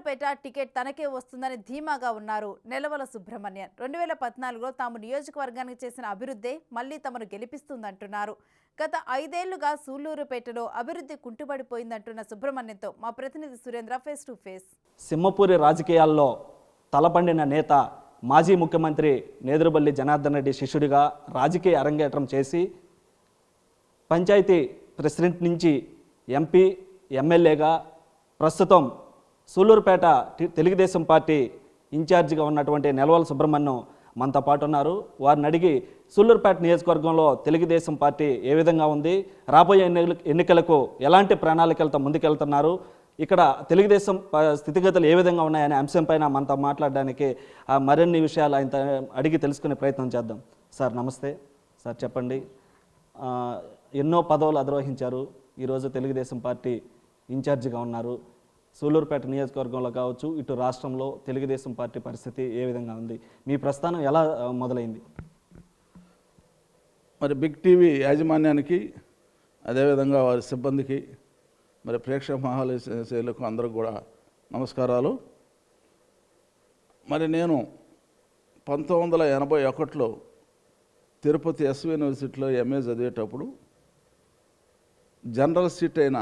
Sullurpeta ticket తనకే వస్తుందని ధీమాగా ఉన్నారు నెలవల సుబ్రహ్మణ్యన్. 2014లో తాము నియోజకవర్గానికి చేసిన అభివృద్ధి మళ్లీ తమను గెలిపిస్తుందంటున్నారు. గత 5 ఏళ్లుగా సూళ్లూరుపేటలో అభివృద్ధి కుంటుపడిపోయిందంటున్న సుబ్రహ్మణ్యంతో మా ప్రతినిధి Surendra face to face. Simhapuri రాజకీయాల్లో తలపండిన నేత మాజీ ముఖ్యమంత్రి నేదురుబల్లి జనార్దన్ రెడ్డి శిష్యుడిగా రాజకీయ అరంగేట్రం చేసి పంచాయతీ ప్రెసిడెంట్ నుంచి ఎంపీ, ఎమ్మెల్యేగా ప్రస్తుతం సూళ్లూరుపేట తెలుగుదేశం పార్టీ ఇన్ఛార్జిగా ఉన్నటువంటి నెలవల సుబ్రహ్మణ్యం మనతో పాటు ఉన్నారు. వారిని అడిగి సూళ్లూరుపేట నియోజకవర్గంలో తెలుగుదేశం పార్టీ ఏ విధంగా ఉంది, రాబోయే ఎన్నికలకు ఎలాంటి ప్రణాళికలతో ముందుకెళ్తున్నారు, ఇక్కడ తెలుగుదేశం స్థితిగతులు ఏ విధంగా ఉన్నాయనే అంశంపైన మనతో మాట్లాడడానికి మరిన్ని విషయాలు ఆయన అడిగి తెలుసుకునే ప్రయత్నం చేద్దాం. సార్ నమస్తే. సార్ చెప్పండి, ఎన్నో పదవులు అధిరోహించారు, ఈరోజు తెలుగుదేశం పార్టీ ఇన్ఛార్జిగా ఉన్నారు. సూళ్లూరుపేట నియోజకవర్గంలో కావచ్చు, ఇటు రాష్ట్రంలో తెలుగుదేశం పార్టీ పరిస్థితి ఏ విధంగా ఉంది, మీ ప్రస్థానం ఎలా మొదలైంది? మరి బిగ్ టీవీ యాజమాన్యానికి, అదేవిధంగా వారి సిబ్బందికి, మరి ప్రేక్షక మహాశయులకు అందరికి కూడా నమస్కారాలు. మరి నేను 1981లో తిరుపతి ఎస్వి యూనివర్సిటీలో ఎంఏ చదివేటప్పుడు జనరల్ సీట్ అయిన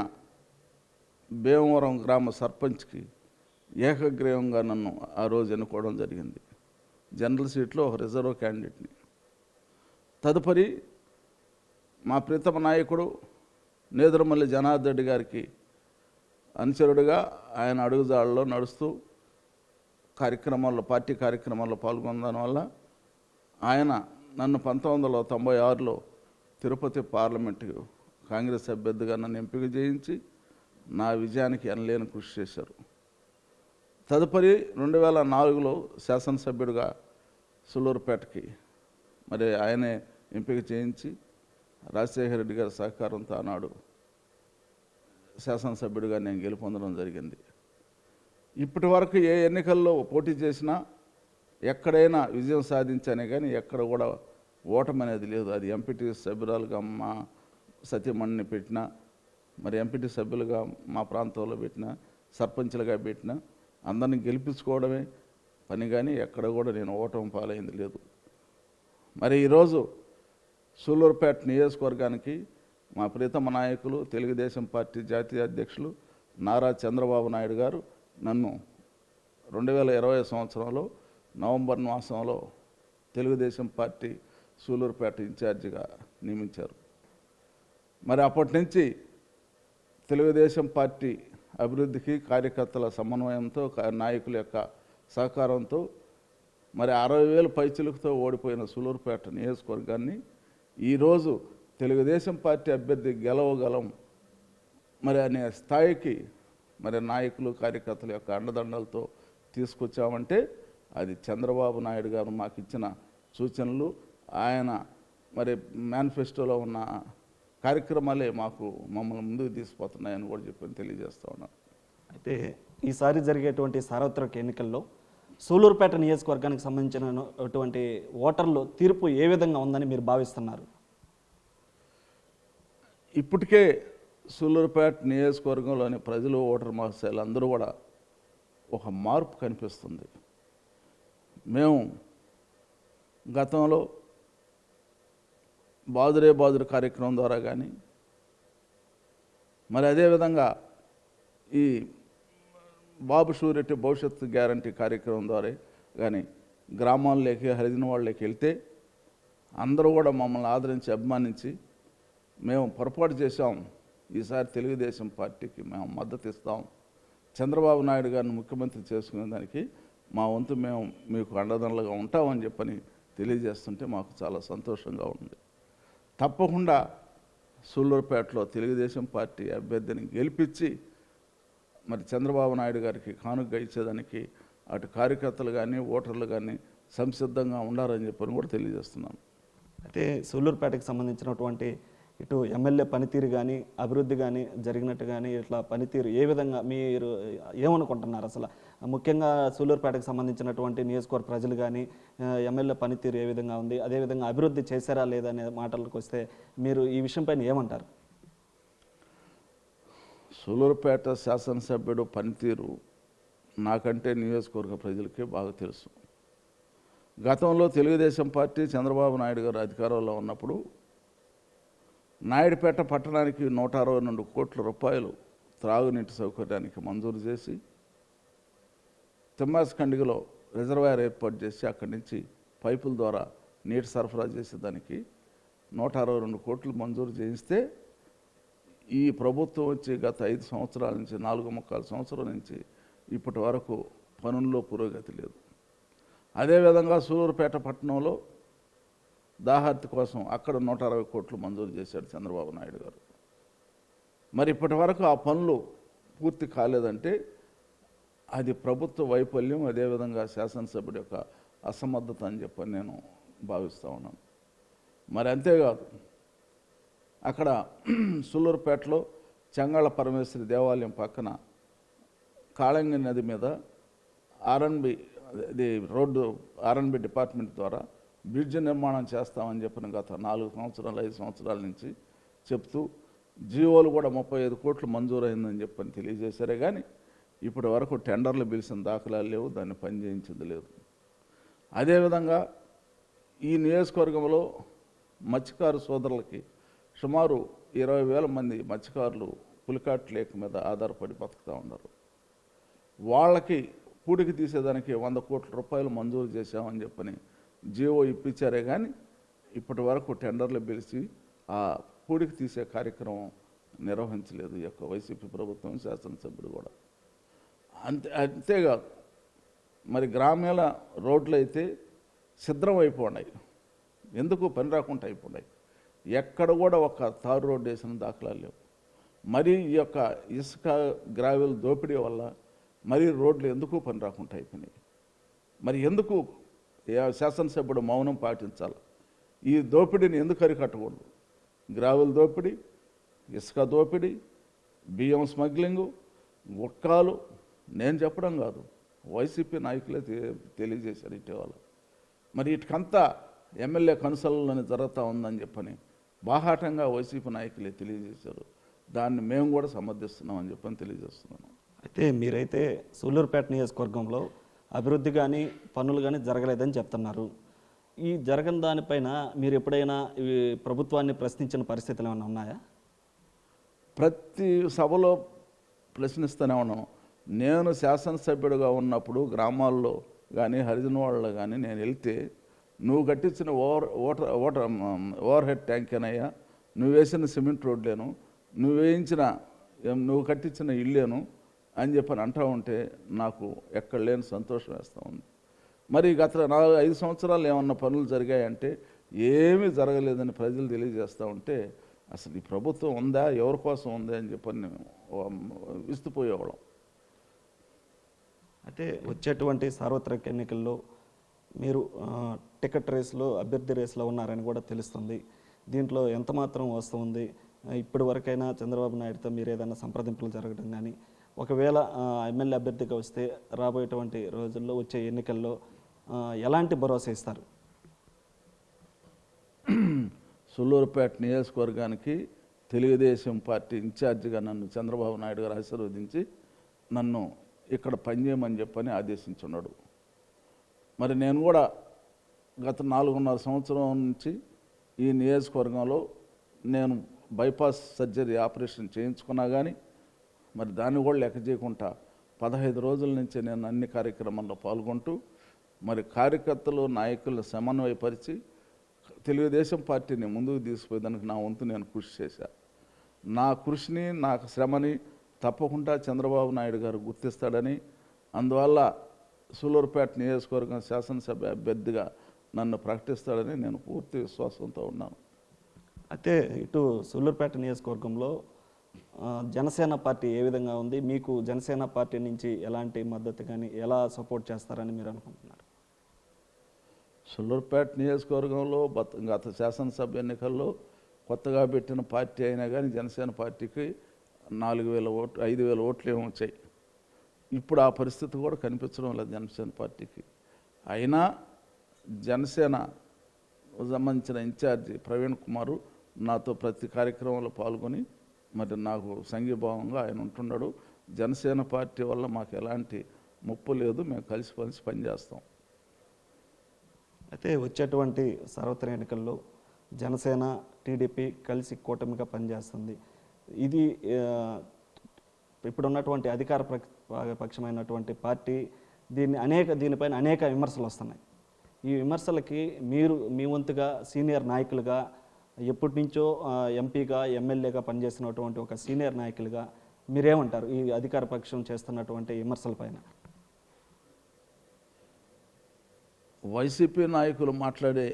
భీమవరం గ్రామ సర్పంచ్కి ఏకగ్రీవంగా నన్ను ఆ రోజు ఎన్నుకోవడం జరిగింది. జనరల్ సీట్లో ఒక రిజర్వ్ క్యాండిడేట్ని. తదుపరి మా ప్రీతమ నాయకుడు నేదురుమల్లి జనార్దన్ రెడ్డి గారికి అనుచరుడిగా ఆయన అడుగుజాడలో నడుస్తూ పార్టీ కార్యక్రమాల్లో పాల్గొనడం వల్ల ఆయన నన్ను 1996లో తిరుపతి పార్లమెంటు కాంగ్రెస్ అభ్యర్థిగా నన్ను ఎంపిక చేయించి నా విజయానికి ఎనలేని కృషి చేశారు. తదుపరి 2004లో శాసనసభ్యుడిగా సూళ్లూరుపేటకి మరి ఆయనే ఎంపిక చేయించి రాజశేఖర రెడ్డి గారి సహకారంతో ఆనాడు శాసనసభ్యుడిగా నేను గెలుపొందడం జరిగింది. ఇప్పటి వరకు ఏ ఎన్నికల్లో పోటీ చేసినా ఎక్కడైనా విజయం సాధించానే కానీ ఎక్కడ కూడా ఓటమి అనేది లేదు. అది ఎంపీటీ సభ్యురాలుగా మా సతీమణిని పెట్టినా, మరి ఎంపీటీ సభ్యులుగా మా ప్రాంతంలో పెట్టిన, సర్పంచ్లుగా పెట్టిన, అందరినీ గెలిపించుకోవడమే పని, కానీ ఎక్కడ కూడా నేను ఓటమి పాలైంది లేదు. మరి ఈరోజు సూళ్లూరుపేట నియోజకవర్గానికి మా ప్రీతమ నాయకులు తెలుగుదేశం పార్టీ జాతీయ అధ్యక్షులు నారా చంద్రబాబు నాయుడు గారు నన్ను 2020 సంవత్సరంలో నవంబర్ మాసంలో తెలుగుదేశం పార్టీ సూళ్లూరుపేట ఇన్ఛార్జిగా నియమించారు. మరి అప్పటి నుంచి తెలుగుదేశం పార్టీ అభివృద్ధికి కార్యకర్తల సమన్వయంతో, నాయకుల యొక్క సహకారంతో మరి 60,000 పైచిలుకుతో ఓడిపోయిన సూళ్లూరుపేట నియోజకవర్గాన్ని ఈరోజు తెలుగుదేశం పార్టీ అభ్యర్థి గెలవగలం మరి అనే స్థాయికి మరి నాయకులు, కార్యకర్తల యొక్క అండదండలతో తీసుకొచ్చామంటే అది చంద్రబాబు నాయుడు గారు మాకు ఇచ్చిన సూచనలు, ఆయన మరి మేనిఫెస్టోలో ఉన్న కార్యక్రమాలే మమ్మల్ని ముందుకు తీసుకుపోతున్నాయని కూడా తెలియజేస్తా ఉన్నాను. అయితే ఈసారి జరిగేటువంటి సార్వత్రిక ఎన్నికల్లో సూళ్లూరుపేట నియోజకవర్గానికి సంబంధించినటువంటి ఓటర్లు తీర్పు ఏ విధంగా ఉందని మీరు భావిస్తున్నారు? ఇప్పటికే సూళ్లూరుపేట నియోజకవర్గంలోని ప్రజలు, ఓటర్ మహాశయులు అందరూ కూడా ఒక మార్పు కనిపిస్తుంది. మేము గతంలో బాదురే కార్యక్రమం ద్వారా కానీ, మరి అదేవిధంగా ఈ బాబు షూరిటీ భవిష్యత్తు గ్యారంటీ కార్యక్రమం ద్వారా కానీ గ్రామాల్లోకి, హరిజన వాళ్ళకి వెళ్తే అందరూ కూడా మమ్మల్ని ఆదరించి, అభిమానించి మేము పొరపాటు చేశాం, ఈసారి తెలుగుదేశం పార్టీకి మేము మద్దతు ఇస్తాం, చంద్రబాబు నాయుడు గారిని ముఖ్యమంత్రి చేసుకునే దానికి మా వంతు మేము మీకు అండదండలుగా ఉంటామని చెప్పని తెలియజేస్తుంటే మాకు చాలా సంతోషంగా ఉంది. తప్పకుండా సూళ్లూరుపేటలో తెలుగుదేశం పార్టీ అభ్యర్థిని గెలిపించి మరి చంద్రబాబు నాయుడు గారికి కానుక ఇచ్చేదానికి అటు కార్యకర్తలు కానీ, ఓటర్లు కానీ సంసిద్ధంగా ఉండాలని చెప్పని కూడా తెలియజేస్తున్నాను. అయితే సూళ్లూరుపేటకి సంబంధించినటువంటి ఇటు ఎమ్మెల్యే పనితీరు కానీ, అభివృద్ధి కానీ జరిగినట్టు కానీ, ఇట్లా పనితీరు ఏ విధంగా మీరు ఏమనుకుంటున్నారు? అసలు ముఖ్యంగా సూళ్లూరుపేటకు సంబంధించినటువంటి నియోజకవర్గ ప్రజలు కానీ ఎమ్మెల్యే పనితీరు ఏ విధంగా ఉంది, అదేవిధంగా అభివృద్ధి చేశారా లేదా అనే మాటలకు వస్తే మీరు ఈ విషయంపైన ఏమంటారు? సూళ్లూరుపేట శాసనసభ్యుడు పనితీరు నాకంటే నియోజకవర్గ ప్రజలకే బాగా తెలుసు. గతంలో తెలుగుదేశం పార్టీ చంద్రబాబు నాయుడు గారు అధికారంలో ఉన్నప్పుడు నాయుడుపేట పట్టణానికి 162 కోట్ల రూపాయలు త్రాగునీటి సౌకర్యానికి మంజూరు చేసి తిమ్మాసకండిగలో రిజర్వాయర్ ఏర్పాటు చేసి అక్కడి నుంచి పైపుల ద్వారా నీటి సరఫరా చేసేదానికి 162 కోట్లు మంజూరు చేయిస్తే ఈ ప్రభుత్వం వచ్చి గత 5 సంవత్సరాల నుంచి 4.25 సంవత్సరాల నుంచి ఇప్పటి వరకు పనుల్లో పురోగతి లేదు. అదేవిధంగా సూలూరుపేట పట్టణంలో దాహార్తి కోసం అక్కడ 160 కోట్లు మంజూరు చేశాడు చంద్రబాబు నాయుడు గారు. మరి ఇప్పటి వరకు ఆ పనులు పూర్తి కాలేదంటే అది ప్రభుత్వ వైఫల్యం, అదేవిధంగా శాసనసభ్యుడి యొక్క అసమర్థత అని చెప్పని నేను భావిస్తూ ఉన్నాను. మరి అంతేకాదు, అక్కడ సూలూరుపేటలో చెంగాళ పరమేశ్వరి దేవాలయం పక్కన కాళంగి నది మీద ఆర్ఎన్బి రోడ్డు ఆర్ఎన్బి డిపార్ట్మెంట్ ద్వారా బ్రిడ్జ్ నిర్మాణం చేస్తామని చెప్పిన గత 4 సంవత్సరాలు 5 సంవత్సరాల నుంచి చెప్తూ జీవోలు కూడా 35 కోట్లు మంజూరైందని చెప్పని తెలియజేశారే కానీ ఇప్పటి వరకు టెండర్లు పిలిచిన దాఖలాలు లేవు, దాన్ని పని చేయించింది లేదు. అదేవిధంగా ఈ నియోజకవర్గంలో మత్స్యకారు సోదరులకి సుమారు 20,000 మంది మత్స్యకారులు పులికాట్ లేక్ మీద ఆధారపడి బతుకుతూ ఉన్నారు. వాళ్ళకి పూడికి తీసేదానికి 100 కోట్ల రూపాయలు మంజూరు చేశామని చెప్పని జీవో ఇప్పించారే కానీ ఇప్పటి వరకు టెండర్లు పిలిచి ఆ పూడికి తీసే కార్యక్రమం నిర్వహించలేదు ఈ యొక్క వైసీపీ ప్రభుత్వం, శాసనసభ్యుడు కూడా. అంతేకాదు, మరి గ్రామీణ రోడ్లు అయితే సిద్ధం అయిపోయినాయి, ఎందుకు పని రాకుండా అయిపోయినాయి. ఎక్కడ కూడా ఒక తారు రోడ్డు వేసిన దాఖలాలు లేవు. మరి ఈ యొక్క ఇసుక గ్రావెల్ దోపిడీ వల్ల మరి రోడ్లు ఎందుకు పని రాకుండా అయిపోయినాయి. మరి ఎందుకు శాసనసభ్యుడు మౌనం పాటించాలి? ఈ దోపిడీని ఎందుకు అరికట్టకూడదు? గ్రావెల్ దోపిడీ, ఇసుక దోపిడీ, బియ్యం స్మగ్లింగు, గుట్కాలు నేను చెప్పడం కాదు, వైసీపీ నాయకులే తెలియజేశారు ఇటీవల. మరి వీటికంతా ఎమ్మెల్యే కన్సల్లోనే జరుగుతూ ఉందని చెప్పని బాహాటంగా వైసీపీ నాయకులే తెలియజేశారు. దాన్ని మేము కూడా సమర్థిస్తున్నామని చెప్పని తెలియజేస్తున్నాను. అయితే మీరైతే సూలూరుపేట నియోజకవర్గంలో అభివృద్ధి కానీ పనులు కానీ జరగలేదని చెప్తున్నారు. ఈ జరగని దానిపైన మీరు ఎప్పుడైనా ఈ ప్రభుత్వాన్ని ప్రశ్నించిన పరిస్థితులు ఏమైనా ఉన్నాయా? ప్రతి సభలో ప్రశ్నిస్తూనే ఉన్నాను. నేను శాసనసభ్యుడిగా ఉన్నప్పుడు గ్రామాల్లో కానీ హరిజన వాళ్ళలో కానీ నేను వెళ్తే నువ్వు కట్టించిన ఓవర్ హెడ్ ట్యాంకేనయ్యా, నువ్వు వేసిన సిమెంట్ రోడ్లేను, నువ్వు కట్టించిన ఇల్లేను అని చెప్పని అంటూ ఉంటే నాకు ఎక్కడ లేని సంతోషం వేస్తూ ఉంది. మరి గత 4-5 సంవత్సరాలు ఏమన్నా పనులు జరిగాయంటే ఏమీ జరగలేదని ప్రజలు తెలియజేస్తూ ఉంటే అసలు ఈ ప్రభుత్వం ఉందా, ఎవరి కోసం ఉందా అని చెప్పని విస్తుపోయేవాళ్ళం. అయితే వచ్చేటువంటి సార్వత్రిక ఎన్నికల్లో మీరు టికెట్ రేసులో అభ్యర్థి రేసులో ఉన్నారని కూడా తెలుస్తుంది. దీంట్లో ఎంత మాత్రం వస్తుంది? ఇప్పటి వరకైనా చంద్రబాబు నాయుడుతో మీరు ఏదైనా సంప్రదింపులు జరగడం కానీ, ఒకవేళ ఎమ్మెల్యే అభ్యర్థిగా వస్తే రాబోయేటువంటి రోజుల్లో వచ్చే ఎన్నికల్లో ఎలాంటి భరోసా ఇస్తారు? సూలూరుపేట నియోజకవర్గానికి తెలుగుదేశం పార్టీ ఇన్ఛార్జిగా నన్ను చంద్రబాబు నాయుడు గారు ఆశీర్వదించి నన్ను ఇక్కడ పనిచేయమని చెప్పని ఆదేశించున్నాడు. మరి నేను కూడా గత 4.5 సంవత్సరం నుంచి ఈ నియోజకవర్గంలో నేను బైపాస్ సర్జరీ ఆపరేషన్ చేయించుకున్నా కానీ మరి దాన్ని కూడా లెక్క చేయకుండా 15 రోజుల నుంచి నేను అన్ని కార్యక్రమాల్లో పాల్గొంటూ మరి కార్యకర్తలు నాయకులను సమన్వయపరిచి తెలుగుదేశం పార్టీని ముందుకు తీసుకుపోయేదానికి నా వంతు నేను కృషి చేశాను. నా కృషిని, నా శ్రమని తప్పకుండా చంద్రబాబు నాయుడు గారు గుర్తిస్తాడని, అందువల్ల సూలూరుపేట నియోజకవర్గం శాసనసభ అభ్యర్థిగా నన్ను ప్రకటిస్తాడని నేను పూర్తి విశ్వాసంతో ఉన్నాను. అయితే ఇటు సూలూరుపేట నియోజకవర్గంలో జనసేన పార్టీ ఏ విధంగా ఉంది? మీకు జనసేన పార్టీ నుంచి ఎలాంటి మద్దతు కానీ ఎలా సపోర్ట్ చేస్తారని మీరు అనుకుంటున్నారు? సూలూరుపేట నియోజకవర్గంలో గత శాసనసభ ఎన్నికల్లో కొత్తగా పెట్టిన పార్టీ అయినా కానీ జనసేన పార్టీకి 5,000 ఓట్లు ఏమో వచ్చాయి. ఇప్పుడు ఆ పరిస్థితి కూడా కనిపించడం లేదు జనసేన పార్టీకి. అయినా జనసేన సంబంధించిన ఇన్ఛార్జి ప్రవీణ్ కుమారు నాతో ప్రతి కార్యక్రమంలో పాల్గొని మరి నాకు సంఘీభావంగా ఆయన ఉంటున్నాడు. జనసేన పార్టీ వల్ల మాకు ఎలాంటి ముప్పు లేదు, మేము కలిసి పనిచేస్తాం. అయితే వచ్చేటువంటి సార్వత్రిక ఎన్నికల్లో జనసేన టీడీపీ కలిసి కూటమిగా పనిచేస్తుంది. ఇది ఇప్పుడున్నటువంటి అధికార పక్షమైనటువంటి పార్టీ దీనిపైన అనేక విమర్శలు వస్తున్నాయి. ఈ విమర్శలకి మీరు మీ వంతుగా సీనియర్ నాయకులుగా ఎప్పటి నుంచో ఎంపీగా ఎమ్మెల్యేగా పనిచేసినటువంటి ఒక సీనియర్ నాయకులుగా మీరేమంటారు ఈ అధికార పక్షం చేస్తున్నటువంటి విమర్శల పైన? వైసీపీ నాయకులు మాట్లాడే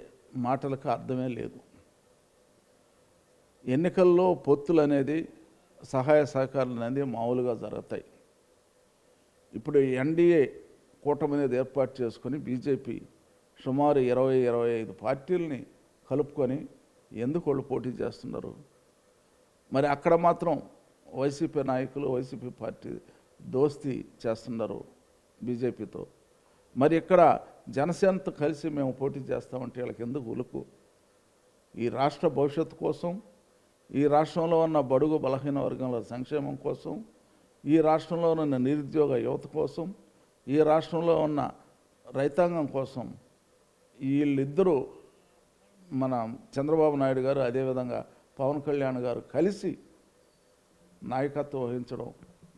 మాటలకు అర్థమే లేదు. ఎన్నికల్లో పొత్తులు అనేది సహాయ సహకారాలు అనేది మామూలుగా జరుగుతాయి. ఇప్పుడు ఎన్డీఏ కూటమి అనేది ఏర్పాటు చేసుకొని బీజేపీ సుమారు 20-25 పార్టీలని కలుపుకొని ఎందుకు వాళ్ళు పోటీ చేస్తున్నారు? మరి అక్కడ మాత్రం వైసీపీ నాయకులు వైసీపీ పార్టీ దోస్తీ చేస్తున్నారు బీజేపీతో. మరి ఇక్కడ జనసేనతో కలిసి మేము పోటీ చేస్తామంటే వీళ్ళకి ఎందుకు ఉలుకు? ఈ రాష్ట్ర భవిష్యత్తు కోసం, ఈ రాష్ట్రంలో ఉన్న బడుగు బలహీన వర్గాల సంక్షేమం కోసం, ఈ రాష్ట్రంలో ఉన్న నిరుద్యోగ యువత కోసం, ఈ రాష్ట్రంలో ఉన్న రైతాంగం కోసం వీళ్ళిద్దరూ మన చంద్రబాబు నాయుడు గారు అదేవిధంగా పవన్ కళ్యాణ్ గారు కలిసి నాయకత్వం వహించడం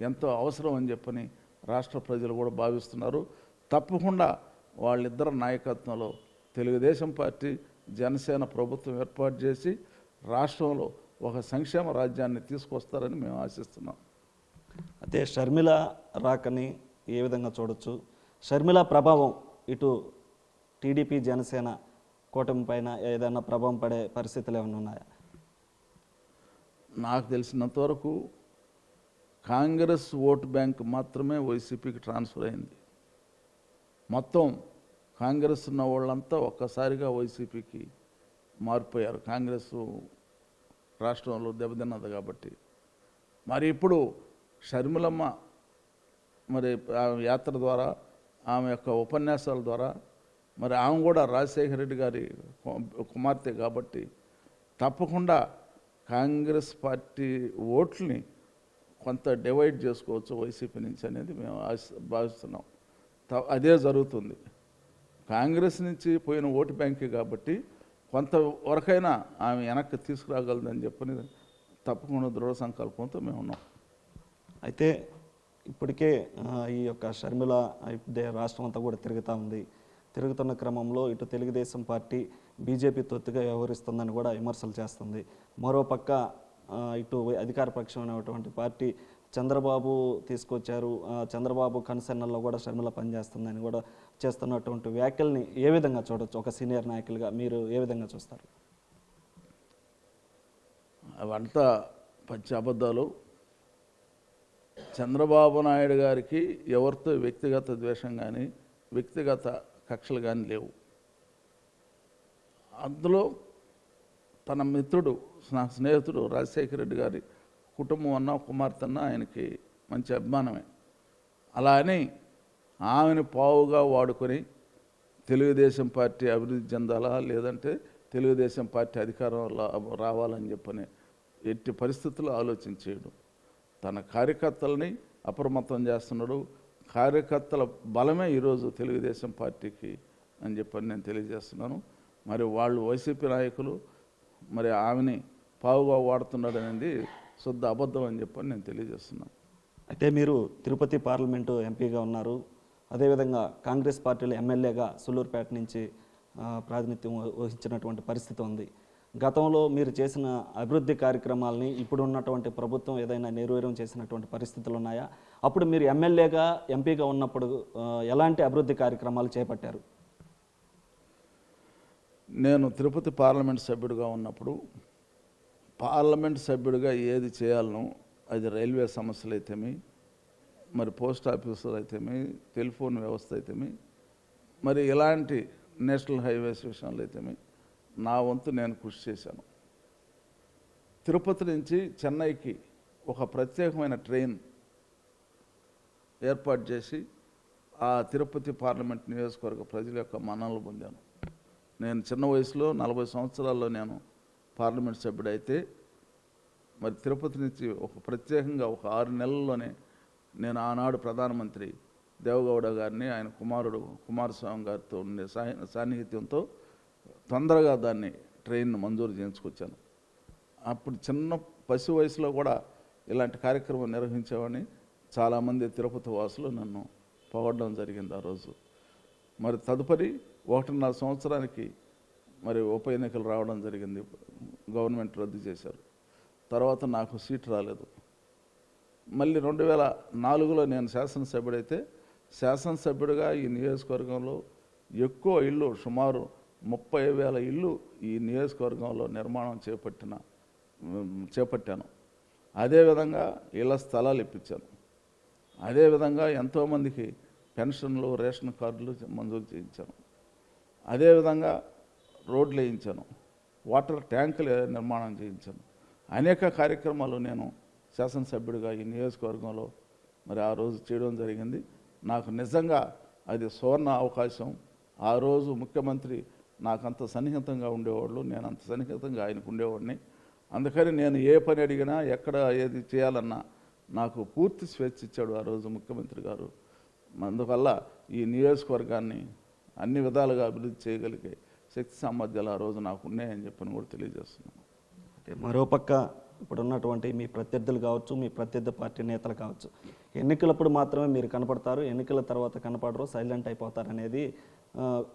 ఎంతో అవసరం అని చెప్పని రాష్ట్ర ప్రజలు కూడా భావిస్తున్నారు. తప్పకుండా వాళ్ళిద్దరు నాయకత్వంలో తెలుగుదేశం పార్టీ జనసేన ప్రభుత్వం ఏర్పాటు చేసి రాష్ట్రంలో ఒక సంక్షేమ రాజ్యాన్ని తీసుకొస్తారని మేము ఆశిస్తున్నాం. అయితే షర్మిల రాకని ఏ విధంగా చూడొచ్చు? షర్మిల ప్రభావం ఇటు టీడీపీ జనసేన కూటమి పైన ఏదైనా ప్రభావం పడే పరిస్థితులు ఏమైనా ఉన్నాయా? నాకు తెలిసినంత వరకు కాంగ్రెస్ ఓటు బ్యాంక్ మాత్రమే వైసీపీకి ట్రాన్స్ఫర్ అయింది. మొత్తం కాంగ్రెస్ ఉన్న వాళ్ళంతా ఒక్కసారిగా వైసీపీకి మారిపోయారు. కాంగ్రెస్ రాష్ట్రంలో దెబ్బతిన్నది కాబట్టి. మరి ఇప్పుడు షర్మిలమ్మ మరి ఆ యాత్ర ద్వారా, ఆమె యొక్క ఉపన్యాసాల ద్వారా, మరి ఆమె కూడా రాజశేఖర రెడ్డి గారి కుమార్తె కాబట్టి తప్పకుండా కాంగ్రెస్ పార్టీ ఓట్లని కొంత డివైడ్ చేసుకోవచ్చు వైసీపీ నుంచి అనేది మేము భావిస్తున్నాం. అదే జరుగుతుంది. కాంగ్రెస్ నుంచి పోయిన ఓటు బ్యాంకే కాబట్టి కొంతవరకైనా ఆమె వెనక్కి తీసుకురాగలదని చెప్పని తప్పకుండా దృఢ సంకల్పంతో మేము ఉన్నాం. అయితే ఇప్పటికే ఈ యొక్క షర్మిల రాష్ట్రం అంతా కూడా తిరుగుతున్న క్రమంలో ఇటు తెలుగుదేశం పార్టీ బీజేపీ తొత్తుగా వ్యవహరిస్తుందని కూడా విమర్శలు చేస్తుంది. మరోపక్క ఇటు అధికార పక్షమైనటువంటి పార్టీ చంద్రబాబు తీసుకొచ్చారు, చంద్రబాబు కన్సర్న్లో కూడా షర్మిల పనిచేస్తుందని కూడా చేస్తున్నటువంటి వ్యాఖ్యల్ని ఏ విధంగా చూడొచ్చు? ఒక సీనియర్ నాయకులుగా మీరు ఏ విధంగా చూస్తారు? అవంతా పచ్చి అబద్ధాలు. చంద్రబాబు నాయుడు గారికి ఎవరితో వ్యక్తిగత ద్వేషం కానీ వ్యక్తిగత కక్షలు కానీ లేవు. అందులో తన మిత్రుడు, నా స్నేహితుడు రాజశేఖర రెడ్డి గారి కుటుంబం అన్న కుమార్తె అన్న ఆయనకి మంచి అభిమానమే. అలా అని ఆమెను పావుగా వాడుకొని తెలుగుదేశం పార్టీ అభివృద్ధి చెందాలా, లేదంటే తెలుగుదేశం పార్టీ అధికారం రావాలని చెప్పని ఎట్టి పరిస్థితుల్లో ఆలోచించేయడు. తన కార్యకర్తలని అప్రమత్తం చేస్తున్నాడు. కార్యకర్తల బలమే ఈరోజు తెలుగుదేశం పార్టీకి అని చెప్పని నేను తెలియజేస్తున్నాను. మరి వాళ్ళు వైసీపీ నాయకులు మరి ఆమెని పావుగా వాడుతున్నాడు అనేది శుద్ధ అబద్ధం అని చెప్పని నేను తెలియజేస్తున్నాను. అయితే మీరు తిరుపతి పార్లమెంటు ఎంపీగా ఉన్నారు, అదేవిధంగా కాంగ్రెస్ పార్టీలో ఎమ్మెల్యేగా సులూరుపేట నుంచి ప్రాతినిధ్యం వహించినటువంటి పరిస్థితి ఉంది. గతంలో మీరు చేసిన అభివృద్ధి కార్యక్రమాలని ఇప్పుడు ఉన్నటువంటి ప్రభుత్వం ఏదైనా నిర్వీర్యం చేసినటువంటి పరిస్థితులు ఉన్నాయా? అప్పుడు మీరు ఎమ్మెల్యేగా ఎంపీగా ఉన్నప్పుడు ఎలాంటి అభివృద్ధి కార్యక్రమాలు చేపట్టారు? నేను తిరుపతి పార్లమెంట్ సభ్యుడిగా ఉన్నప్పుడు పార్లమెంట్ సభ్యుడిగా ఏది చేయాలనో అది రైల్వే సమస్యలు అయితేమి, మరి పోస్ట్ ఆఫీసులు అయితేమి, టెలిఫోన్ వ్యవస్థ అయితేమి, మరి ఇలాంటి నేషనల్ హైవేస్ విషయాలు అయితేమి నా వంతు నేను కృషి చేశాను. తిరుపతి నుంచి చెన్నైకి ఒక ప్రత్యేకమైన ట్రైన్ ఏర్పాటు చేసి ఆ తిరుపతి పార్లమెంట్ నియోజకవర్గ ప్రజల యొక్క మన్ననలు పొందాను. నేను చిన్న వయసులో 40 సంవత్సరాల్లో నేను పార్లమెంట్ సభ్యుడైతే మరి తిరుపతి నుంచి ఒక ప్రత్యేకంగా ఒక 6 నెలల్లోనే నేను ఆనాడు ప్రధానమంత్రి దేవగౌడ గారిని ఆయన కుమారుడు కుమారస్వామి గారితో ఉండే సాన్నిహిత్యంతో తొందరగా దాన్ని ట్రైన్ మంజూరు చేయించుకొచ్చాను. అప్పుడు చిన్న పసి వయసులో కూడా ఇలాంటి కార్యక్రమం నిర్వహించేవాడిని. చాలామంది తిరుపతి వాసులు నన్ను పొగడడం జరిగింది ఆ రోజు. మరి తదుపరి 1.5 సంవత్సరానికి మరి ఉప ఎన్నికలు రావడం జరిగింది. గవర్నమెంట్ రద్దు చేశారు. తర్వాత నాకు సీట్ రాలేదు. మళ్ళీ 2004లో నేను శాసనసభ్యుడైతే శాసనసభ్యుడిగా ఈ నియోజకవర్గంలో ఎక్కువ ఇళ్ళు సుమారు 30,000 ఇళ్ళు ఈ నియోజకవర్గంలో నిర్మాణం చేపట్టాను. అదేవిధంగా ఇళ్ల స్థలాలు ఇప్పించాను. అదేవిధంగా ఎంతోమందికి పెన్షన్లు రేషన్ కార్డులు మంజూరు చేయించాను. అదేవిధంగా రోడ్లు వేయించాను, వాటర్ ట్యాంకులు నిర్మాణం చేయించాను. అనేక కార్యక్రమాలు నేను శాసనసభ్యుడిగా ఈ నియోజకవర్గంలో మరి ఆ రోజు చేయడం జరిగింది. నాకు నిజంగా అది సువర్ణ అవకాశం. ఆ రోజు ముఖ్యమంత్రి నాకు అంత సన్నిహితంగా ఉండేవాళ్ళు, నేను అంత సన్నిహితంగా ఆయనకు ఉండేవాడిని. అందుకని నేను ఏ పని అడిగినా ఎక్కడ ఏది చేయాలన్నా నాకు పూర్తి స్వేచ్ఛ ఇచ్చాడు ఆ రోజు ముఖ్యమంత్రి గారు. అందువల్ల ఈ నియోజకవర్గాన్ని అన్ని విధాలుగా అభివృద్ధి చేయగలిగే శక్తి సామర్థ్యాలు ఆ రోజు నాకు ఉన్నాయని చెప్పని కూడా తెలియజేస్తున్నాను. అంటే మరోపక్క ఇప్పుడు ఉన్నటువంటి మీ ప్రత్యర్థులు కావచ్చు, మీ ప్రత్యర్థి పార్టీ నేతలు కావచ్చు, ఎన్నికలప్పుడు మాత్రమే మీరు కనపడతారు, ఎన్నికల తర్వాత కనపడరు, సైలెంట్ అయిపోతారు అనేది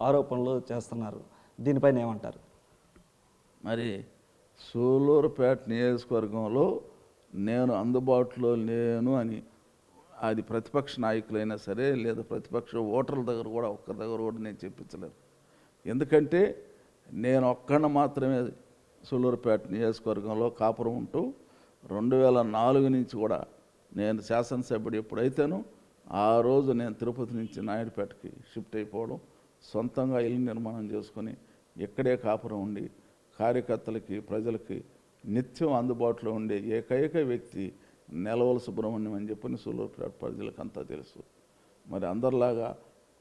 ఆరోపణలు చేస్తున్నారు. దీనిపైన ఏమంటారు? మరి సూలూరుపేట నియోజకవర్గంలో నేను అందుబాటులో లేను అని అది ప్రతిపక్ష నాయకులైనా సరే లేదా ప్రతిపక్ష ఓటర్ల దగ్గర కూడా ఒక్కరి దగ్గర కూడా నేను చెప్పించలేను. ఎందుకంటే నేను ఒక్కడిని మాత్రమే సూలూరుపేట నియోజకవర్గంలో కాపురం ఉంటూ 2004 నుంచి కూడా నేను శాసనసభ్యుడు ఎప్పుడైతేనో ఆ రోజు నేను తిరుపతి నుంచి నాయుడుపేటకి షిఫ్ట్ అయిపోవడం, సొంతంగా ఇల్లు నిర్మాణం చేసుకొని ఇక్కడే కాపురం ఉండి కార్యకర్తలకి ప్రజలకి నిత్యం అందుబాటులో ఉండే ఏకైక వ్యక్తి నెలవల సుబ్రహ్మణ్యం అని చెప్పని సూలూరుపేట ప్రజలకు అంతా తెలుసు. మరి అందరిలాగా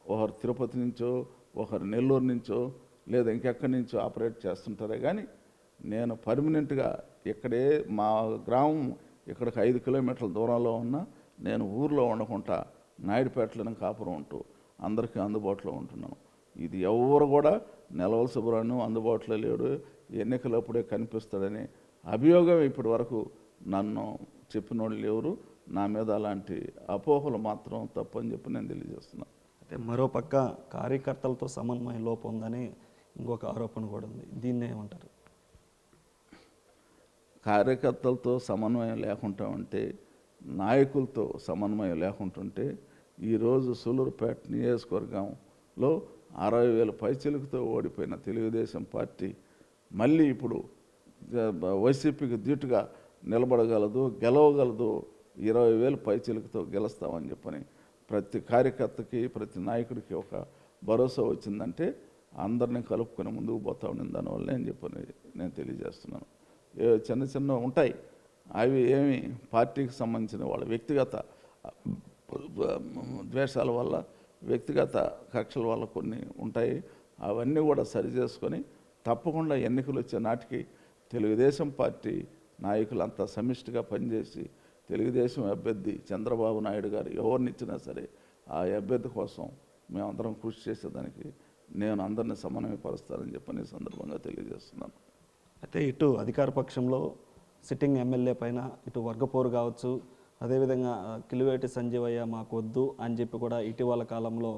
ఒకరు తిరుపతి నుంచో ఒకరు నెల్లూరు నుంచో లేదా ఇంకెక్కడి నుంచో ఆపరేట్ చేస్తుంటారే కానీ నేను పర్మనెంట్గా ఇక్కడే మా గ్రామం ఇక్కడికి 5 కిలోమీటర్ల దూరంలో ఉన్నా నేను ఊర్లో ఉండకుండా నాయుడుపేటలోనే కాపురం ఉంటూ అందరికీ అందుబాటులో ఉంటున్నాను. ఇది ఎవరు కూడా నెలవల సుబ్రహ్మణ్యం అందుబాటులో లేడు, ఎన్నికలప్పుడే కనిపిస్తాడని అభియోగం ఇప్పటి వరకు నన్ను చెప్పిన వాళ్ళు ఎవరు. నా మీద అలాంటి అపోహలు మాత్రం తప్పని చెప్పి నేను తెలియజేస్తున్నాను. అయితే మరోపక్క కార్యకర్తలతో సమన్వయం లోపం ఉందని ఇంకొక ఆరోపణ కూడా ఉంది. దీన్ని ఏమంటారు? కార్యకర్తలతో సమన్వయం లేకుండా ఉంటే, నాయకులతో సమన్వయం లేకుంటుంటే ఈరోజు సూలూరుపేట నియోజకవర్గంలో 60,000 పైచిలుకుతో ఓడిపోయిన తెలుగుదేశం పార్టీ మళ్ళీ ఇప్పుడు వైసీపీకి ధీటుగా నిలబడగలదు, గెలవగలదు. 20,000 పైచిలుకుతో గెలుస్తామని చెప్పని ప్రతి కార్యకర్తకి ప్రతి నాయకుడికి ఒక భరోసా వచ్చిందంటే అందరినీ కలుపుకొని ముందుకు పోతా ఉండింది. దానివల్ల నేను చెప్పని నేను తెలియజేస్తున్నాను. చిన్న చిన్న ఉంటాయి, అవి ఏమి పార్టీకి సంబంధించిన వాళ్ళ వ్యక్తిగత ద్వేషాల వల్ల వ్యక్తిగత కక్షల వల్ల కొన్ని ఉంటాయి. అవన్నీ కూడా సరి చేసుకొని తప్పకుండా ఎన్నికలు వచ్చే నాటికి తెలుగుదేశం పార్టీ నాయకులంతా సమిష్టిగా పనిచేసి తెలుగుదేశం అభ్యర్థి చంద్రబాబు నాయుడు గారు ఎవరినిచ్చినా సరే ఆ అభ్యర్థి కోసం మేమందరం కృషి చేసేదానికి నేను అందరినీ సమన్వయపరుస్తానని చెప్పని సందర్భంగా తెలియజేస్తున్నాను. అయితే ఇటు అధికార పక్షంలో సిట్టింగ్ ఎమ్మెల్యే పైన ఇటు వర్గపోరు కావచ్చు, అదేవిధంగా కిలివేటి సంజీవయ్య మాకు వద్దు అని చెప్పి కూడా ఇటీవల కాలంలో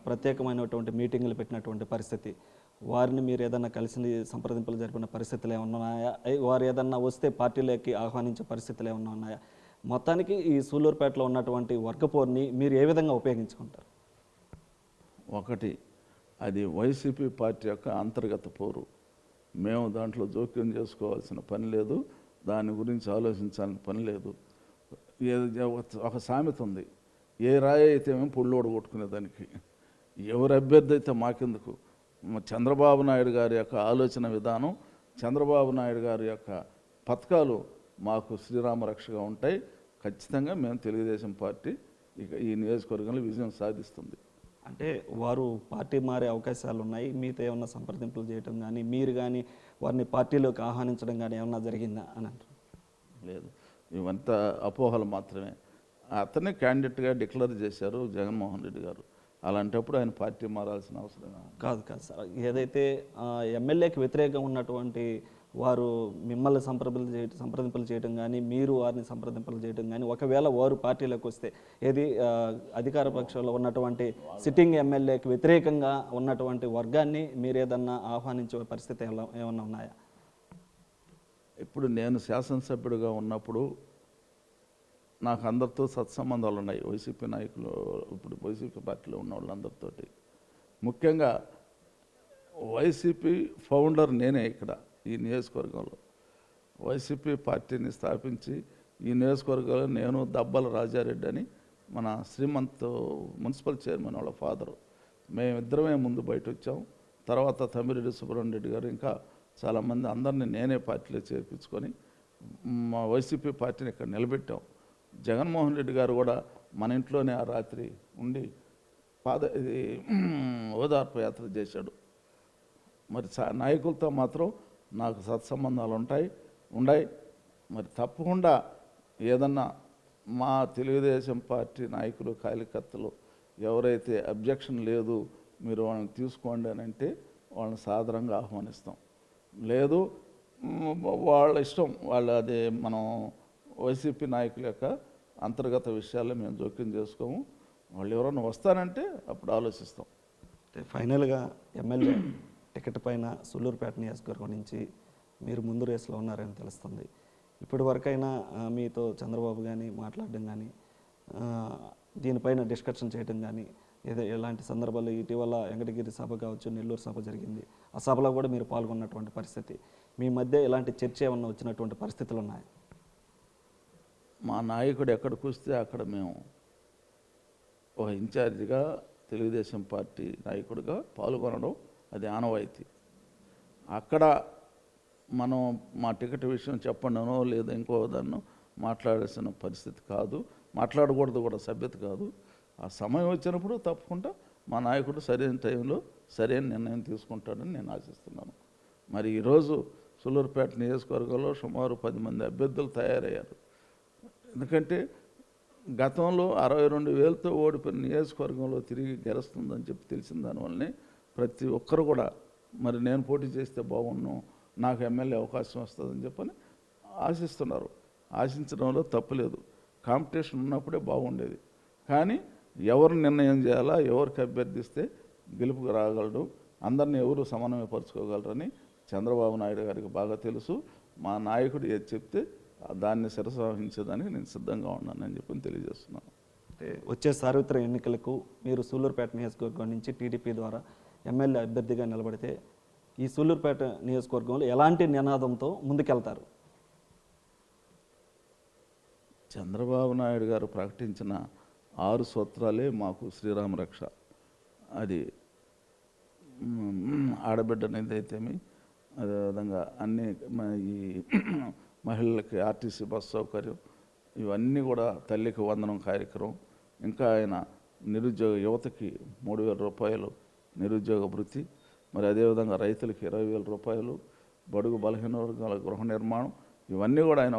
ప్రత్యేకమైనటువంటి మీటింగులు పెట్టినటువంటి పరిస్థితి. వారిని మీరు ఏదన్నా కలిసి సంప్రదింపులు జరిపిన పరిస్థితులు ఏమన్నా ఉన్నాయా? వారు ఏదన్నా వస్తే పార్టీలోకి ఆహ్వానించే పరిస్థితులు ఏమన్నా ఉన్నాయా? మొత్తానికి ఈ సూలూరుపేటలో ఉన్నటువంటి వర్గపోరుని మీరు ఏ విధంగా ఉపయోగించుకుంటారు? ఒకటి, అది వైసీపీ పార్టీ యొక్క అంతర్గత పోరు. మేము దాంట్లో జోక్యం చేసుకోవాల్సిన పని లేదు, దాని గురించి ఆలోచించాల్సిన పని లేదు. ఒక సామెత ఉంది, ఏ రాయి అయితే మేము పుల్లోడు కొట్టుకునేదానికి, ఎవరు అభ్యర్థి అయితే మాకెందుకు. చంద్రబాబు నాయుడు గారి యొక్క ఆలోచన విధానం, చంద్రబాబు నాయుడు గారి యొక్క పథకాలు మాకు శ్రీరామ రక్షగా ఉంటాయి. ఖచ్చితంగా మేము తెలుగుదేశం పార్టీ ఇక ఈ నియోజకవర్గంలో విజయం సాధిస్తుంది. అంటే వారు పార్టీ మారే అవకాశాలు ఉన్నాయి, మీతో ఏమన్నా సంప్రదింపులు చేయడం కానీ మీరు కానీ వారిని పార్టీలోకి ఆహ్వానించడం కానీ ఏమన్నా జరిగిందా అని అంటారు? లేదు, ఇవంతా అపోహలు మాత్రమే. అతనే క్యాండిడేట్గా డిక్లేర్ చేశారు జగన్మోహన్ రెడ్డి గారు. అలాంటప్పుడు ఆయన పార్టీ మారాల్సిన అవసరం కాదు సార్. ఏదైతే ఎమ్మెల్యేకి వ్యతిరేకంగా ఉన్నటువంటి వారు మిమ్మల్ని సంప్రదింపులు చేయడం కానీ, మీరు వారిని సంప్రదింపులు చేయడం కానీ, ఒకవేళ వారు పార్టీలోకి వస్తే ఏది అధికార పక్షంలో ఉన్నటువంటి సిట్టింగ్ ఎమ్మెల్యేకి వ్యతిరేకంగా ఉన్నటువంటి వర్గాన్ని మీరు ఏదన్నా ఆహ్వానించే పరిస్థితి ఏమన్నా ఉన్నాయా? ఇప్పుడు నేను శాసనసభ్యుడిగా ఉన్నప్పుడు నాకు అందరితో సత్సంబంధాలు ఉన్నాయి. వైసీపీ నాయకులు, ఇప్పుడు వైసీపీ పార్టీలో ఉన్న వాళ్ళందరితోటి. ముఖ్యంగా వైసీపీ ఫౌండర్ నేనే ఇక్కడ ఈ నియోజకవర్గంలో. వైసీపీ పార్టీని స్థాపించి ఈ నియోజకవర్గంలో నేను, దబ్బల రాజారెడ్డి అని మన శ్రీమంత్ మున్సిపల్ చైర్మన్ వాళ్ళ ఫాదరు, మేమిద్దరమే ముందు బయట వచ్చాం. తర్వాత తమ్మిరెడ్డి సుబ్రహ్మణ్య రెడ్డి గారు, ఇంకా చాలామంది, అందరినీ నేనే పార్టీలో చేర్పించుకొని మా వైసీపీ పార్టీని ఇక్కడ నిలబెట్టాం. జగన్మోహన్ రెడ్డి గారు కూడా మన ఇంట్లోనే ఆ రాత్రి ఉండి ఓదార్పు యాత్ర చేశాడు. మరి నాయకులతో మాత్రం నాకు సత్సంబంధాలు ఉన్నాయి. మరి తప్పకుండా ఏదన్నా మా తెలుగుదేశం పార్టీ నాయకులు, కార్యకర్తలు ఎవరైతే అబ్జెక్షన్ లేదు, మీరు వాళ్ళని తీసుకోండి అని అంటే వాళ్ళని సాదరంగా ఆహ్వానిస్తాం. లేదు వాళ్ళ ఇష్టం, అది మనం వైసీపీ నాయకుల యొక్క అంతర్గత విషయాల్లో మేము జోక్యం చేసుకోము. వాళ్ళు ఎవరైనా వస్తానంటే అప్పుడు ఆలోచిస్తాం. ఫైనల్గా ఎమ్మెల్యే టికెట్ పైన సూళ్ళూరుపేట నియోజకవర్గం నుంచి మీరు ముందు రేసులో ఉన్నారని తెలుస్తుంది. ఇప్పటి వరకైనా మీతో చంద్రబాబు కానీ మాట్లాడడం కానీ, దీనిపైన డిస్కషన్ చేయడం కానీ, ఎలాంటి సందర్భాలు, ఇటీవల వెంకటగిరి సభ కావచ్చు, నెల్లూరు సభ జరిగింది, ఆ సభలో కూడా మీరు పాల్గొన్నటువంటి పరిస్థితి, మీ మధ్య ఎలాంటి చర్చ ఏమన్నా వచ్చినటువంటి పరిస్థితులు ఉన్నాయి? మా నాయకుడు ఎక్కడికి వస్తే అక్కడ మేము ఒక ఇన్ఛార్జిగా, తెలుగుదేశం పార్టీ నాయకుడిగా పాల్గొనడం అది ఆనవాయితీ. అక్కడ మనం మా టికెట్ విషయం చెప్పండినో లేదా ఇంకో దాన్ని మాట్లాడాల్సిన పరిస్థితి కాదు, మాట్లాడకూడదు కూడా, సభ్యత కాదు. ఆ సమయం వచ్చినప్పుడు తప్పకుండా మా నాయకుడు సరైన టైంలో సరైన నిర్ణయం తీసుకుంటాడని నేను ఆశిస్తున్నాను. మరి ఈరోజు సూళ్ళూరుపేట నియోజకవర్గంలో సుమారు 10 మంది అభ్యర్థులు తయారయ్యారు. ఎందుకంటే గతంలో 62,000తో ఓడిపోయిన నియోజకవర్గంలో తిరిగి గెలుస్తుందని చెప్పి తెలిసిన దానివల్లనే ప్రతి ఒక్కరు కూడా మరి నేను పోటీ చేస్తే బాగున్నాను, నాకు ఎమ్మెల్యే అవకాశం వస్తుందని చెప్పని ఆశిస్తున్నారు. ఆశించడంలో తప్పులేదు, కాంపిటీషన్ ఉన్నప్పుడే బాగుండేది. కానీ ఎవరు నిర్ణయం చేయాలా, ఎవరికి అభ్యర్థిస్తే గెలుపుకు రాగలడు, అందరినీ ఎవరు సమన్వయపరచుకోగలరని చంద్రబాబు నాయుడు గారికి బాగా తెలుసు. మా నాయకుడు ఏది చెప్తే దాన్ని శిరసావహించేదానికి నేను సిద్ధంగా ఉన్నానని చెప్పి తెలియజేస్తున్నాను. వచ్చే సార్వత్రిక ఎన్నికలకు మీరు సూళ్ళూరుపేట నియోజకవర్గం నుంచి టీడీపీ ద్వారా ఎమ్మెల్యే అభ్యర్థిగా నిలబడితే ఈ సూళ్ళూరుపేట నియోజకవర్గంలో ఎలాంటి నినాదంతో ముందుకెళ్తారు? చంద్రబాబు నాయుడు గారు ప్రకటించిన 6 సూత్రాలే మాకు శ్రీరామ రక్ష. అది ఆడబిడ్డనేదైతేమి, అదేవిధంగా అన్ని ఈ మహిళలకి ఆర్టీసీ బస్ సౌకర్యం, ఇవన్నీ కూడా తల్లికి వందనం కార్యక్రమం, ఇంకా ఆయన నిరుద్యోగ యువతకి 3,000 రూపాయలు నిరుద్యోగ భృతి, మరి అదేవిధంగా రైతులకి 20,000 రూపాయలు, బడుగు బలహీన వర్గాల గృహ నిర్మాణం, ఇవన్నీ కూడా ఆయన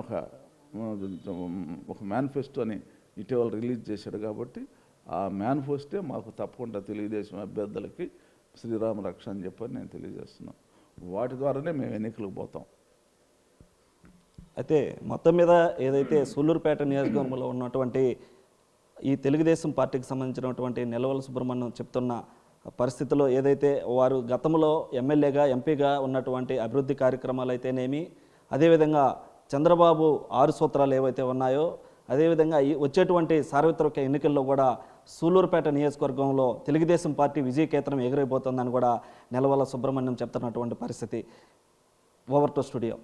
ఒక మేనిఫెస్టోని ఇటీవల రిలీజ్ చేశాడు. కాబట్టి ఆ మేనిఫెస్టే మాకు తప్పకుండా తెలుగుదేశం అభ్యర్థులకి శ్రీరామ రక్ష అని చెప్పని నేను తెలియజేస్తున్నాను. వాటి ద్వారానే మేము ఎన్నికలకు పోతాం. అయితే మొత్తం మీద ఏదైతే సూళ్ళూరుపేట నియోజకవర్గంలో ఉన్నటువంటి ఈ తెలుగుదేశం పార్టీకి సంబంధించినటువంటి నిలవల సుబ్రహ్మణ్యం చెప్తున్న పరిస్థితుల్లో ఏదైతే వారు గతంలో ఎమ్మెల్యేగా, ఎంపీగా ఉన్నటువంటి అభివృద్ధి కార్యక్రమాలు అయితేనేమి, అదేవిధంగా చంద్రబాబు 6 సూత్రాలు ఏవైతే ఉన్నాయో, అదేవిధంగా వచ్చేటువంటి సార్వత్రిక ఎన్నికల్లో కూడా సూళ్ళూరుపేట నియోజకవర్గంలో తెలుగుదేశం పార్టీ విజయకేతనం ఎగురైపోతుందని కూడా నిలవల సుబ్రహ్మణ్యం చెప్తున్నటువంటి పరిస్థితి. Over to studio.